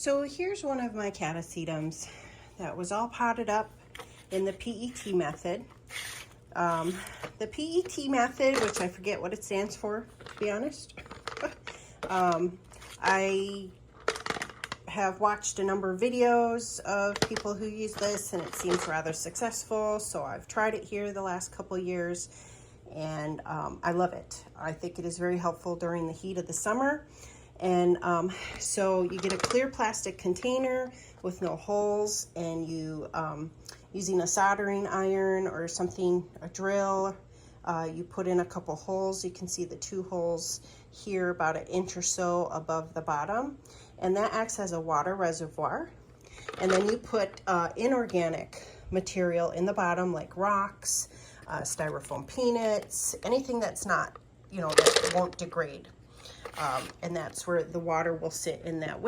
So here's one of my Catasetums that was all potted up in the PET method. The PET method, which I forget what it stands for, to be honest. I have watched a number of videos of people who use this and it seems rather successful. So I've tried it here the last couple years and I love it. I think it is very helpful during the heat of the summer. And so you get a clear plastic container with no holes, and you, using a soldering iron or something, a drill, you put in a couple holes. You can see the 2 holes here about 1 inch or so above the bottom, and that acts as a water reservoir. And then you put inorganic material in the bottom, like rocks, styrofoam peanuts, anything that's not, that won't degrade. And that's where the water will sit in that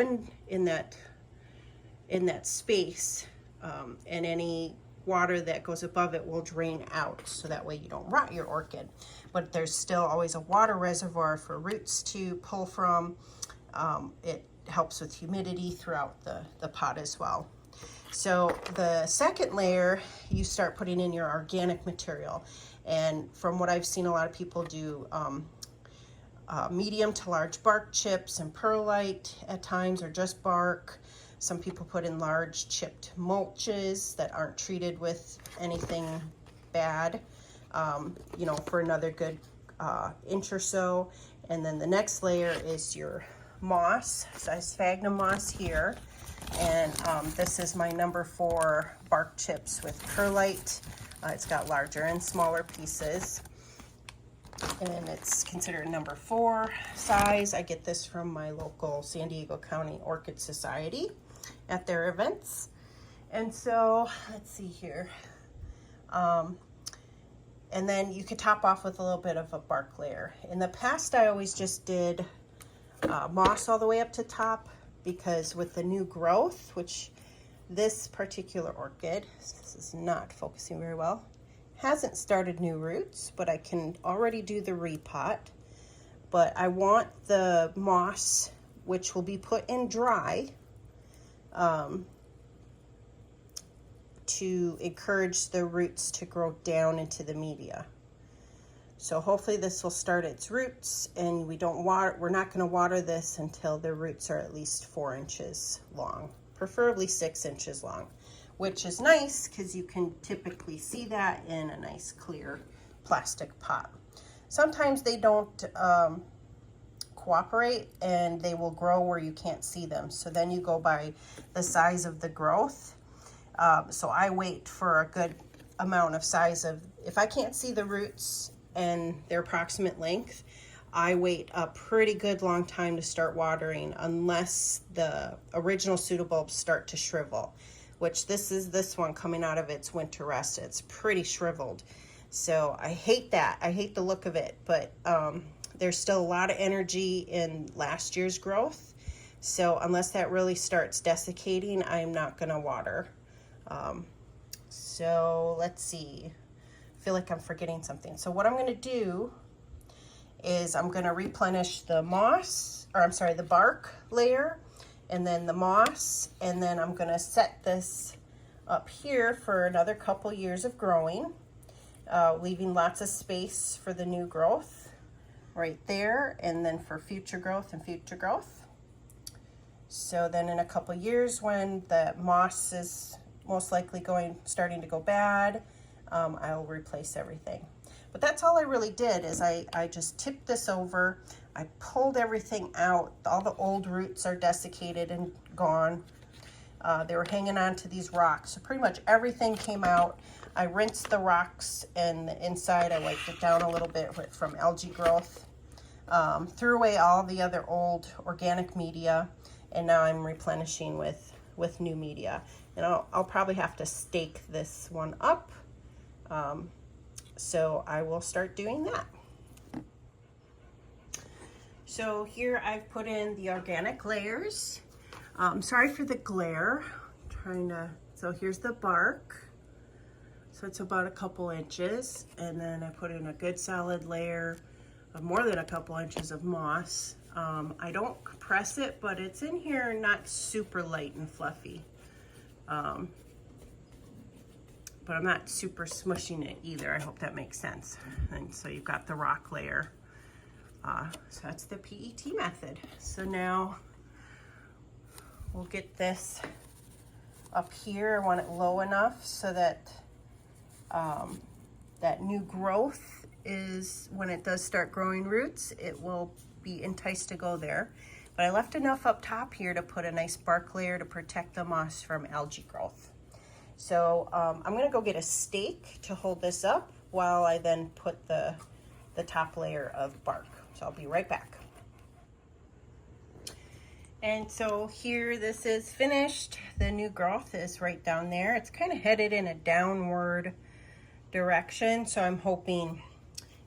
in that space, and any water that goes above it will drain out, so that way you don't rot your orchid. But there's still always a water reservoir for roots to pull from. It helps with humidity throughout the pot as well. So the second layer, you start putting in your organic material, and from what I've seen, a lot of people do medium to large bark chips and perlite at times, or just bark. Some people put in large chipped mulches that aren't treated with anything bad, for another good inch or so. And then the next layer is your moss. So I have sphagnum moss here, and this is my number 4 bark chips with perlite. It's got larger and smaller pieces, and it's considered number 4 size. I get this from my local San Diego County Orchid Society at their events. And so let's see here, and then you could top off with a little bit of a bark layer. In the past, I always just did moss all the way up to top, because with the new growth, which this particular orchid, this is not focusing very well, hasn't started new roots, but I can already do the repot. But I want the moss, which will be put in dry, to encourage the roots to grow down into the media. So hopefully this will start its roots, and we're not going to water this until the roots are at least 4 inches long, preferably 6 inches long, which is nice because you can typically see that in a nice clear plastic pot. Sometimes they don't cooperate, and they will grow where you can't see them. So then you go by the size of the growth. So I wait for a good amount of size of, if I can't see the roots and their approximate length, I wait a pretty good long time to start watering, unless the original pseudobulbs start to shrivel, which this is this one coming out of its winter rest. It's pretty shriveled. So I hate that. I hate the look of it, but there's still a lot of energy in last year's growth. So unless that really starts desiccating, I'm not gonna water. So let's see. I feel like I'm forgetting something. So what I'm gonna do is I'm gonna replenish the moss, or I'm sorry, the bark layer, and then the moss, and then I'm gonna set this up here for another couple years of growing, leaving lots of space for the new growth right there, and then for future growth and future growth. So then in a couple years, when the moss is most likely starting to go bad, I'll replace everything. But that's all I really did, is I just tipped this over. I pulled everything out. All the old roots are desiccated and gone. They were hanging on to these rocks. So pretty much everything came out. I rinsed the rocks, and the inside, I wiped it down a little bit from algae growth. Threw away all the other old organic media, and now I'm replenishing with new media. And I'll probably have to stake this one up. So I will start doing that. So here I've put in the organic layers. Sorry for the glare. So here's the bark. So it's about a couple inches. And then I put in a good solid layer of more than a couple inches of moss. I don't compress it, but it's in here not super light and fluffy. But I'm not super smushing it either. I hope that makes sense. And so you've got the rock layer. So that's the PET method. So now we'll get this up here. I want it low enough so that that new growth is, when it does start growing roots, it will be enticed to go there. But I left enough up top here to put a nice bark layer to protect the moss from algae growth. So I'm gonna go get a stake to hold this up while I then put the top layer of bark. So I'll be right back. And so here, this is finished. The new growth is right down there. It's kind of headed in a downward direction, so I'm hoping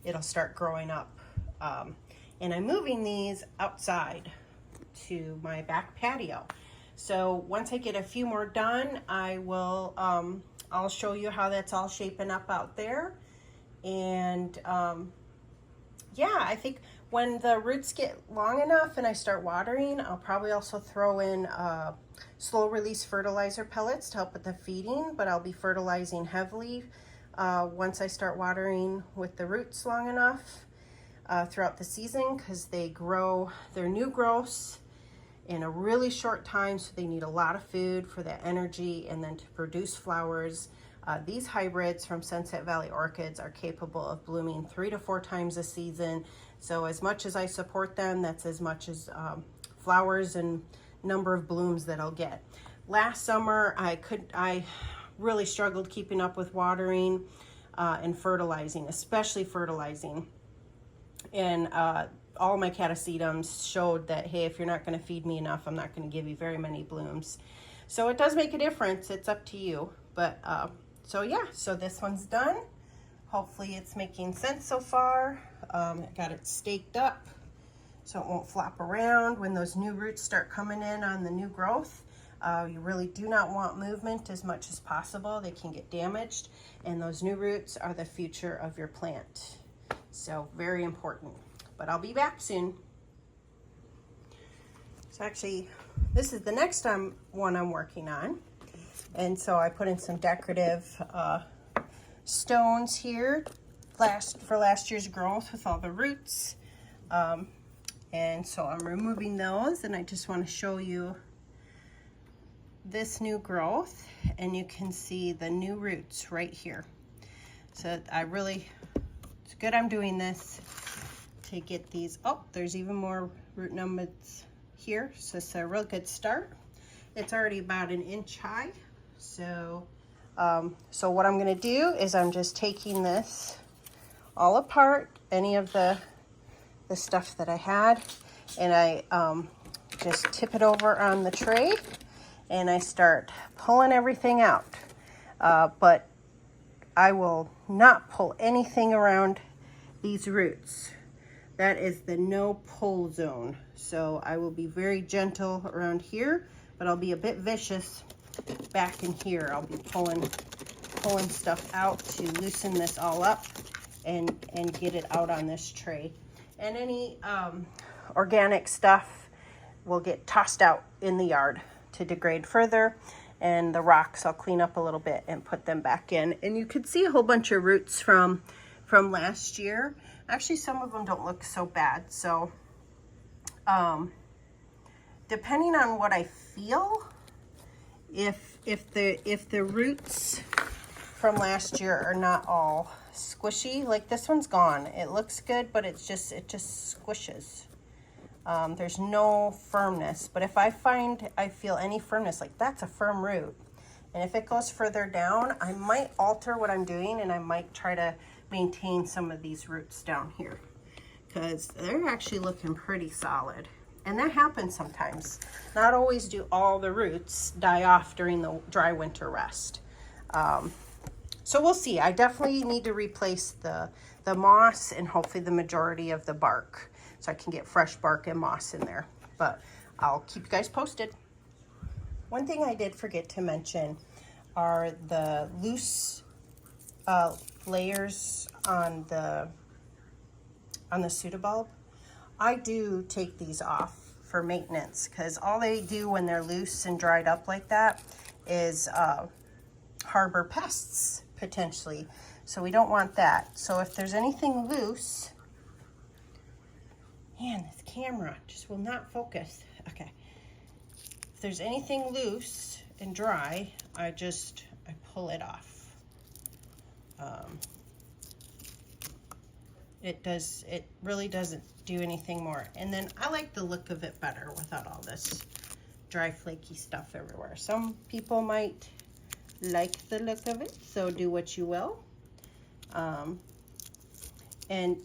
it'll start growing up. And I'm moving these outside to my back patio. So once I get a few more done, I will, I'll show you how that's all shaping up out there. And yeah, I think when the roots get long enough and I start watering, I'll probably also throw in slow release fertilizer pellets to help with the feeding, but I'll be fertilizing heavily once I start watering with the roots long enough throughout the season, because they grow their new growths in a really short time, so they need a lot of food for that energy and then to produce flowers. These hybrids from Sunset Valley Orchids are capable of blooming 3 to 4 times a season. So as much as I support them, that's as much as flowers and number of blooms that I'll get. Last summer, I really struggled keeping up with watering and fertilizing, especially fertilizing. And all my Catasetums showed that, hey, if you're not going to feed me enough, I'm not going to give you very many blooms. So it does make a difference. It's up to you. But so yeah, so this one's done. Hopefully it's making sense so far. I got it staked up so it won't flop around when those new roots start coming in on the new growth. You really do not want movement as much as possible. They can get damaged, and those new roots are the future of your plant. So very important. But I'll be back soon. So actually, this is the next one I'm working on. And so I put in some decorative stones here for last year's growth with all the roots. And so I'm removing those, and I just want to show you this new growth, and you can see the new roots right here. So it's good I'm doing this to get these. Oh, there's even more root numbers here, so it's a real good start. It's already about 1 inch high. So so what I'm going to do is I'm just taking this all apart, any of the stuff that I had, and I just tip it over on the tray, and I start pulling everything out. But I will not pull anything around these roots. That is the no pull zone. So I will be very gentle around here, but I'll be a bit vicious back in here. I'll be pulling stuff out to loosen this all up and get it out on this tray. And any organic stuff will get tossed out in the yard to degrade further. And the rocks I'll clean up a little bit and put them back in. And you could see a whole bunch of roots from last year. Actually, some of them don't look so bad. So depending on what I feel, if the roots from last year are not all squishy, like this one's gone. It looks good, but it just squishes. There's no firmness, but if I feel any firmness, like that's a firm root, and if it goes further down, I might alter what I'm doing, and I might try to maintain some of these roots down here, because they're actually looking pretty solid. And that happens sometimes. Not always do all the roots die off during the dry winter rest. So we'll see. I definitely need to replace the moss and hopefully the majority of the bark, so I can get fresh bark and moss in there. But I'll keep you guys posted. One thing I did forget to mention are the loose layers on the pseudobulb. I do take these off for maintenance because all they do when they're loose and dried up like that is harbor pests potentially. So we don't want that. So if there's anything loose, man, this camera just will not focus. Okay. If there's anything loose and dry, I pull it off. It really doesn't do anything more. And then I like the look of it better without all this dry flaky stuff everywhere. Some people might like the look of it, so do what you will. And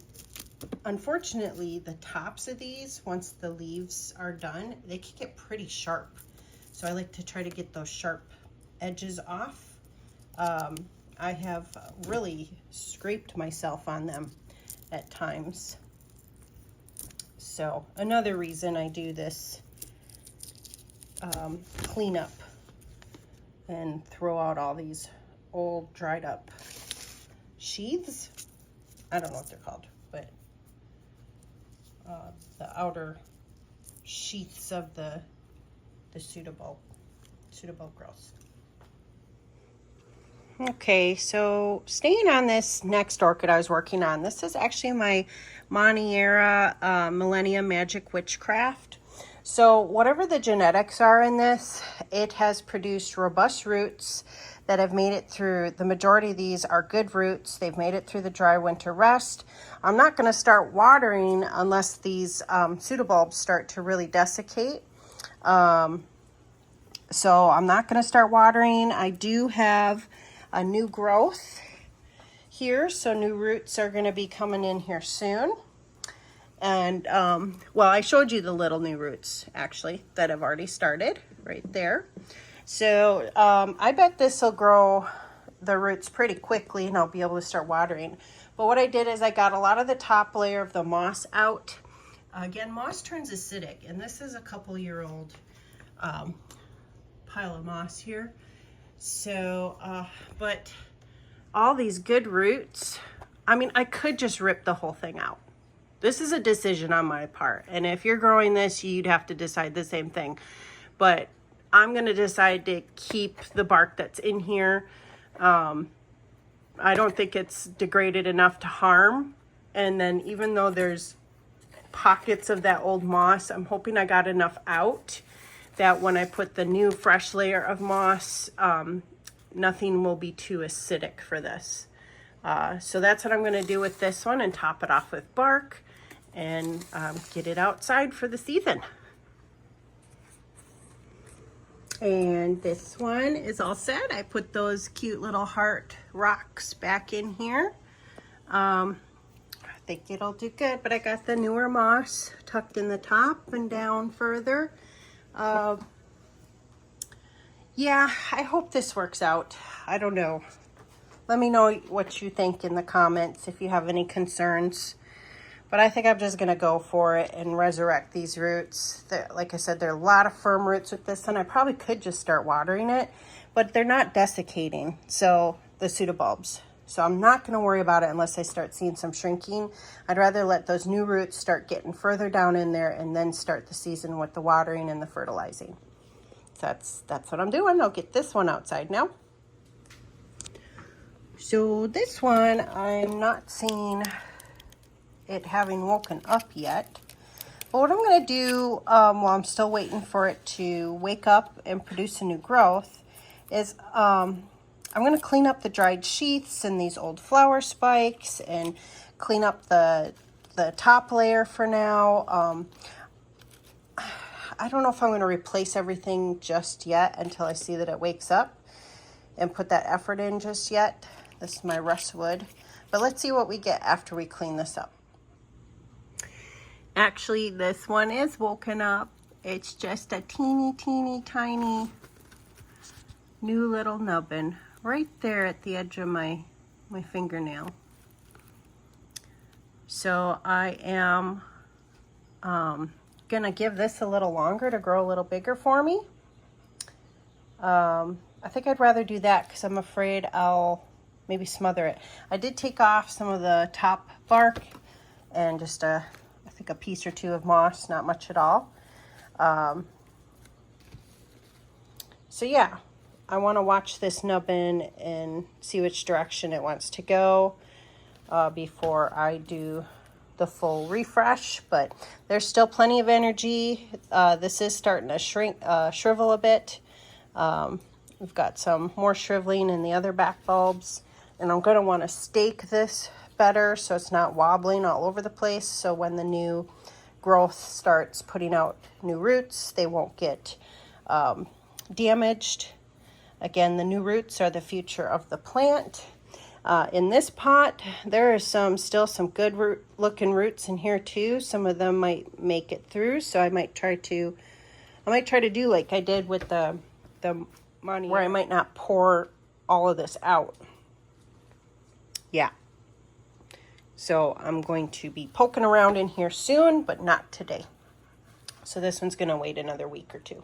unfortunately, the tops of these, once the leaves are done, they can get pretty sharp. So I like to try to get those sharp edges off. I have really scraped myself on them at times. So another reason I do this cleanup and throw out all these old dried up sheaths. I don't know what they're called, but the outer sheaths of the pseudobulb growth. Okay, so staying on this next orchid I was working on, this is actually my Moniera Millennium Magic Witchcraft. So whatever the genetics are in this, it has produced robust roots that have made it through. The majority of these are good roots. They've made it through the dry winter rest. I'm not going to start watering unless these pseudobulbs start to really desiccate. So I'm not going to start watering. I do have a new growth here, so new roots are going to be coming in here soon. And well, I showed you the little new roots actually that have already started right there. So I bet this will grow the roots pretty quickly and I'll be able to start watering. But what I did is I got a lot of the top layer of the moss out. Again, moss turns acidic, and this is a couple-year-old pile of moss here. So, but all these good roots, I mean, I could just rip the whole thing out. This is a decision on my part. And if you're growing this, you'd have to decide the same thing. But I'm going to decide to keep the bark that's in here. I don't think it's degraded enough to harm. And then even though there's pockets of that old moss, I'm hoping I got enough out that when I put the new fresh layer of moss, nothing will be too acidic for this. So that's what I'm going to do with this one, and top it off with bark and get it outside for the season. And this one is all set. I put those cute little heart rocks back in here. I think it'll do good, but I got the newer moss tucked in the top and down further. Yeah, I hope this works out. I don't know. Let me know what you think in the comments if you have any concerns. But I think I'm just going to go for it and resurrect these roots. Like I said, there are a lot of firm roots with this one. I probably could just start watering it, but they're not desiccating, so the pseudobulbs. So I'm not going to worry about it unless I start seeing some shrinking. I'd rather let those new roots start getting further down in there and then start the season with the watering and the fertilizing. So that's what I'm doing. I'll get this one outside now. So this one, I'm not seeing it having woken up yet. But what I'm going to do while I'm still waiting for it to wake up and produce a new growth is I'm going to clean up the dried sheaths and these old flower spikes and clean up the top layer for now. I don't know if I'm going to replace everything just yet until I see that it wakes up and put that effort in just yet. This is my rustwood. But let's see what we get after we clean this up. Actually, this one is woken up. It's just a teeny tiny new little nubbin right there at the edge of my fingernail. So I am gonna give this a little longer to grow a little bigger for me. I think I'd rather do that because I'm afraid I'll maybe smother it. I did take off some of the top bark and just I think think a piece or two of moss, not much at all. So yeah, I want to watch this nubbin and see which direction it wants to go before I do the full refresh, but there's still plenty of energy. This is starting to shrivel a bit. We've got some more shriveling in the other back bulbs, and I'm going to want to stake this better so it's not wobbling all over the place, so when the new growth starts putting out new roots, they won't get damaged. Again, the new roots are the future of the plant. In this pot, there are still some good looking roots in here too. Some of them might make it through, so I might try to do like I did with the money, where I might not pour all of this out. Yeah. So I'm going to be poking around in here soon, but not today. So this one's going to wait another week or two.